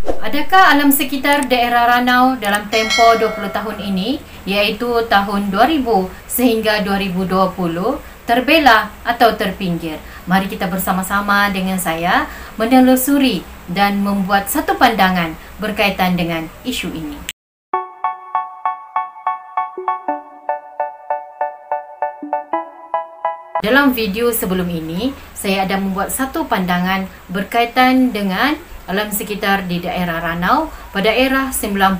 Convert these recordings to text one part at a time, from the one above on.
Adakah alam sekitar daerah Ranau dalam tempoh 20 tahun ini, iaitu tahun 2000 sehingga 2020, terbelah atau terpinggir? Mari kita bersama-sama dengan saya menelusuri dan membuat satu pandangan berkaitan dengan isu ini. Dalam video sebelum ini, saya ada membuat satu pandangan berkaitan dengan alam sekitar di daerah Ranau pada era 90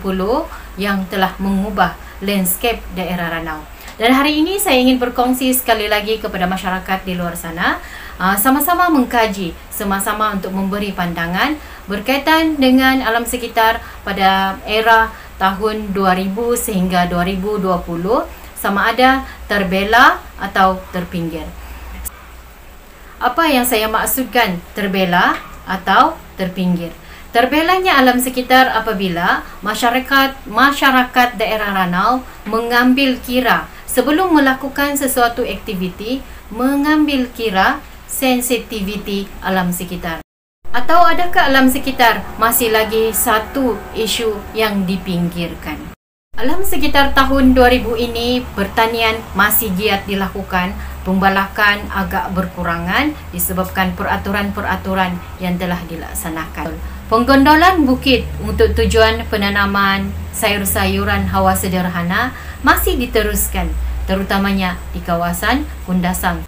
yang telah mengubah landscape daerah Ranau. Dan hari ini saya ingin berkongsi sekali lagi kepada masyarakat di luar sana, sama-sama mengkaji, sama-sama untuk memberi pandangan berkaitan dengan alam sekitar pada era tahun 2000 sehingga 2020, sama ada terbelah atau terpinggir. Apa yang saya maksudkan terbelah atau terpinggir? Terbelahnya alam sekitar apabila masyarakat daerah Ranau mengambil kira sebelum melakukan sesuatu aktiviti, mengambil kira sensitiviti alam sekitar. Atau adakah alam sekitar masih lagi satu isu yang dipinggirkan? Alam sekitar tahun 2000 ini pertanian masih giat dilakukan, pembalakan agak berkurangan disebabkan peraturan-peraturan yang telah dilaksanakan. Penggondolan bukit untuk tujuan penanaman sayur-sayuran hawa sederhana masih diteruskan, terutamanya di kawasan Kundasang.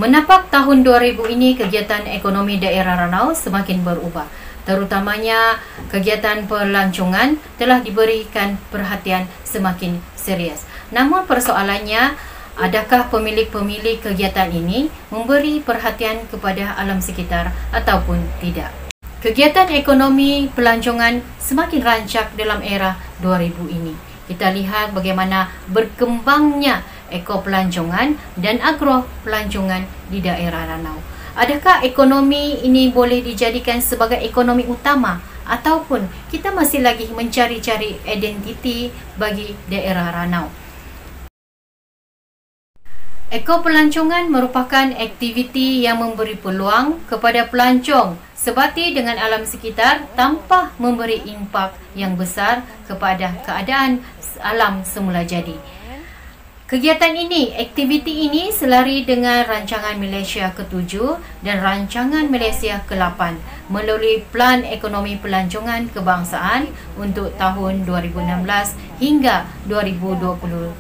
Menapak tahun 2000 ini kegiatan ekonomi daerah Ranau semakin berubah. Terutamanya kegiatan pelancongan telah diberikan perhatian semakin serius. Namun persoalannya, adakah pemilik-pemilik kegiatan ini memberi perhatian kepada alam sekitar ataupun tidak? Kegiatan ekonomi pelancongan semakin rancak dalam era 2000 ini. Kita lihat bagaimana berkembangnya ekopelancongan dan agro pelancongan di daerah Ranau. Adakah ekonomi ini boleh dijadikan sebagai ekonomi utama ataupun kita masih lagi mencari-cari identiti bagi daerah Ranau? Ekopelancongan merupakan aktiviti yang memberi peluang kepada pelancong sebati dengan alam sekitar tanpa memberi impak yang besar kepada keadaan alam semula jadi. Kegiatan ini, aktiviti ini selari dengan Rancangan Malaysia ke-7 dan Rancangan Malaysia ke-8 melalui Plan Ekonomi Pelancongan Kebangsaan untuk tahun 2016 hingga 2025.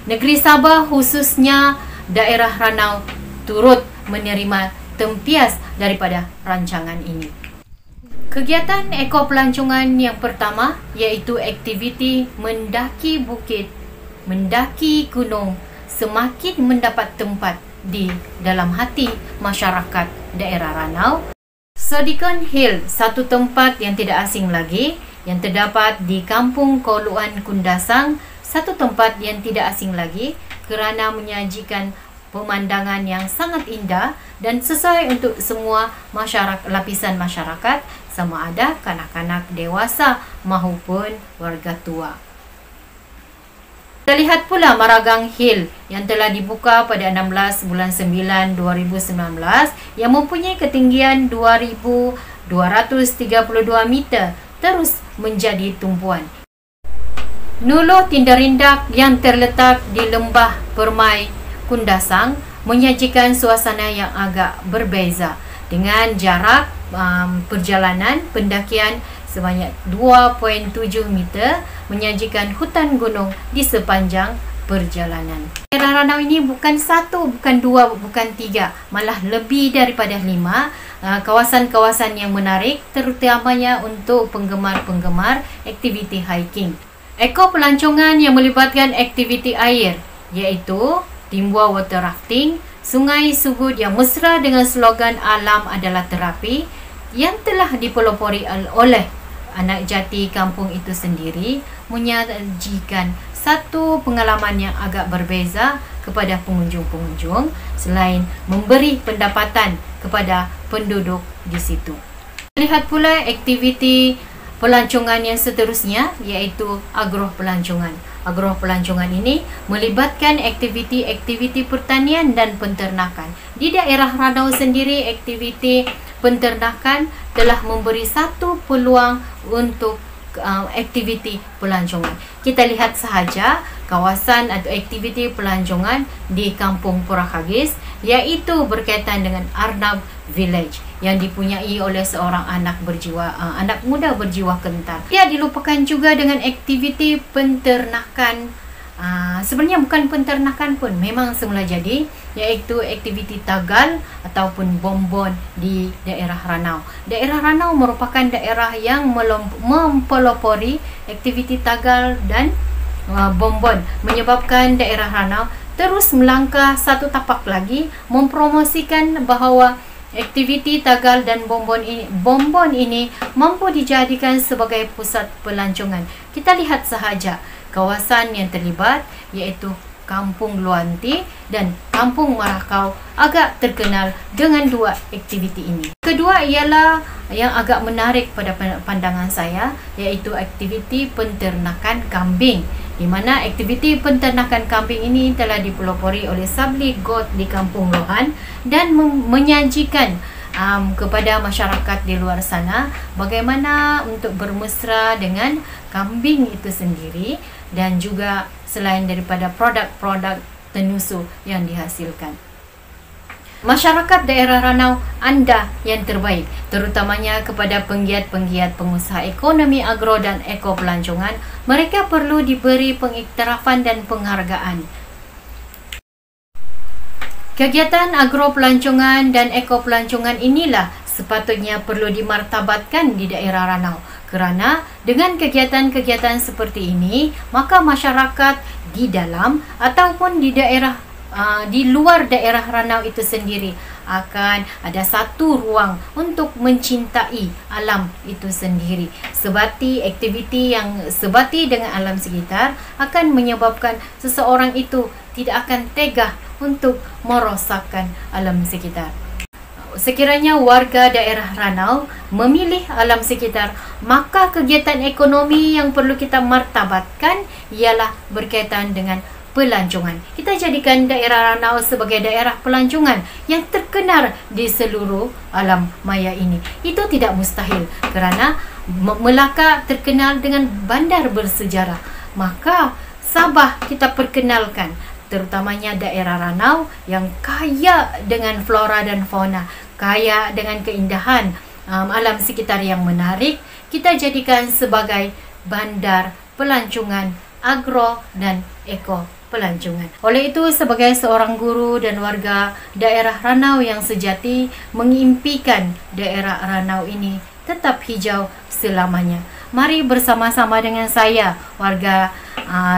Negeri Sabah khususnya daerah Ranau turut menerima tempias daripada rancangan ini. Kegiatan ekopelancongan yang pertama iaitu aktiviti mendaki bukit, mendaki gunung semakin mendapat tempat di dalam hati masyarakat daerah Ranau. Sodikon Hill, satu tempat yang tidak asing lagi yang terdapat di Kampung Koluan Kundasang, satu tempat yang tidak asing lagi kerana menyajikan pemandangan yang sangat indah dan sesuai untuk semua lapisan masyarakat, sama ada kanak-kanak dewasa maupun warga tua. Kita lihat pula Maragang Hill yang telah dibuka pada 16 bulan 9 2019 yang mempunyai ketinggian 2,232 meter terus menjadi tumpuan. Nuluh Tindarindak yang terletak di Lembah Permai Kundasang menyajikan suasana yang agak berbeza dengan jarak perjalanan pendakian sebanyak 2.7 meter, menyajikan hutan gunung di sepanjang perjalanan. Daerah Ranau ini bukan satu, bukan dua, bukan tiga, malah lebih daripada 5 kawasan-kawasan yang menarik, terutamanya untuk penggemar-penggemar aktiviti hiking. Ekopelancongan yang melibatkan aktiviti air iaitu Timbua Water Rafting, Sungai Sugut yang mesra dengan slogan alam adalah terapi yang telah dipelopori oleh anak jati kampung itu sendiri, menyajikan satu pengalaman yang agak berbeza kepada pengunjung-pengunjung selain memberi pendapatan kepada penduduk di situ. Lihat pula aktiviti pelancongan yang seterusnya iaitu agro pelancongan. Agro pelancongan ini melibatkan aktiviti-aktiviti pertanian dan penternakan. Di daerah Ranau sendiri, aktiviti penternakan telah memberi satu peluang untuk aktiviti pelancongan. Kita lihat sahaja kawasan atau aktiviti pelancongan di Kampung Purakages, iaitu berkaitan dengan Arnab Village yang dipunyai oleh seorang anak muda berjiwa kental. Dia dilupakan juga dengan aktiviti penternakan. Sebenarnya bukan penternakan pun, memang semula jadi, iaitu aktiviti tagal ataupun bonbon di daerah Ranau. Daerah Ranau merupakan daerah yang mempelopori aktiviti tagal dan bonbon, menyebabkan daerah Ranau terus melangkah satu tapak lagi mempromosikan bahawa aktiviti tagal dan bonbon ini mampu dijadikan sebagai pusat pelancongan. Kita lihat sahaja kawasan yang terlibat, iaitu Kampung Luanti dan Kampung Marakau, agak terkenal dengan dua aktiviti ini. Kedua ialah yang agak menarik pada pandangan saya, iaitu aktiviti penternakan kambing, di mana aktiviti penternakan kambing ini telah dipelopori oleh Sabli God di Kampung Lohan dan menyajikan kepada masyarakat di luar sana bagaimana untuk bermesra dengan kambing itu sendiri, dan juga selain daripada produk-produk tenusu yang dihasilkan. Masyarakat daerah Ranau, anda yang terbaik, terutamanya kepada penggiat-penggiat pengusaha ekonomi agro dan eko pelancongan. Mereka perlu diberi pengiktirafan dan penghargaan. Kegiatan agro pelancongan dan eko pelancongan inilah sepatutnya perlu dimartabatkan di daerah Ranau, kerana dengan kegiatan-kegiatan seperti ini, maka masyarakat di dalam ataupun di daerah di luar daerah Ranau itu sendiri akan ada satu ruang untuk mencintai alam itu sendiri. Sebati aktiviti yang sebati dengan alam sekitar akan menyebabkan seseorang itu tidak akan tega untuk merosakkan alam sekitar. Sekiranya warga daerah Ranau memilih alam sekitar, maka kegiatan ekonomi yang perlu kita martabatkan ialah berkaitan dengan pelancongan. Kita jadikan daerah Ranau sebagai daerah pelancongan yang terkenal di seluruh alam maya ini. Itu tidak mustahil, kerana Melaka terkenal dengan bandar bersejarah. Maka Sabah kita perkenalkan, terutamanya daerah Ranau yang kaya dengan flora dan fauna, kaya dengan keindahan alam sekitar yang menarik. Kita jadikan sebagai bandar pelancongan agro dan eko pelancongan. Oleh itu, sebagai seorang guru dan warga daerah Ranau yang sejati, mengimpikan daerah Ranau ini tetap hijau selamanya. Mari bersama-sama dengan saya, warga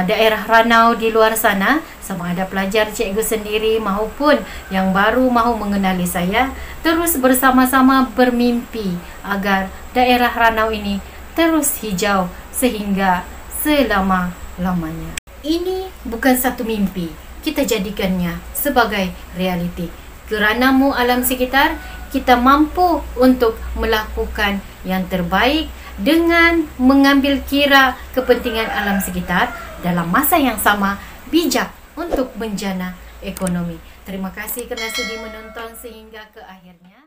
daerah Ranau di luar sana, sama ada pelajar cikgu sendiri maupun yang baru mahu mengenali saya, terus bersama-sama bermimpi agar daerah Ranau ini terus hijau sehingga selama-lamanya. Ini bukan satu mimpi, kita jadikannya sebagai realiti. Keranamu alam sekitar, kita mampu untuk melakukan yang terbaik dengan mengambil kira kepentingan alam sekitar dalam masa yang sama, bijak untuk menjana ekonomi. Terima kasih kerana sudi menonton sehingga ke akhirnya.